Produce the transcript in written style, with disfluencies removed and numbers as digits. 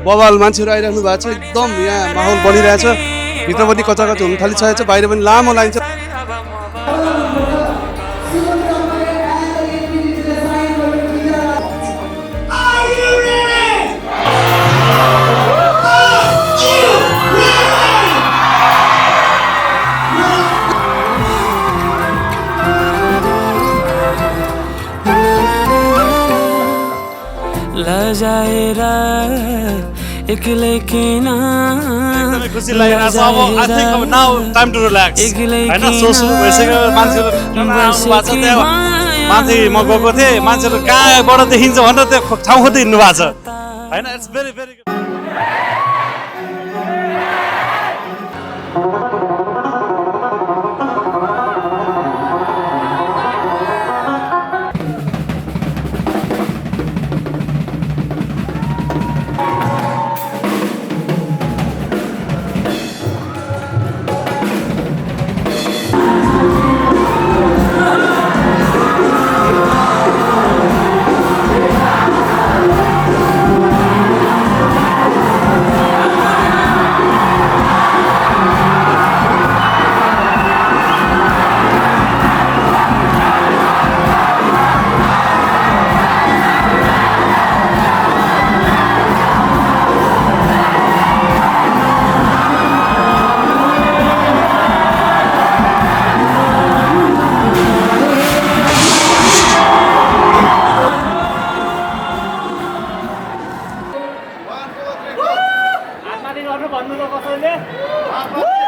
बवाल मान्छेहरू आइराख्नु भएको छ एकदम यहाँ माहौल बनिरहेछ भित्र पनि कचाकच हुन थालिसकेको छ बाहिर पनि लामो लाइन छ लजाएरा एक्लै किन एकदमै खुसी लागिरहेको छ अब आई थिंक अब नाउ टाइम टु रिल्याक्स हैन सो सुरु भइसक्यो मान्छेहरू आउनु भएको छ त्यहाँ माथि म गएको थिएँ मान्छेहरू कहाँबाट देखिन्छ भनेर त्यो ठाउँ खोज्दै हिँड्नु भएको छ हैन इट्स भेरी भेरी गुड भन्नु त कसैले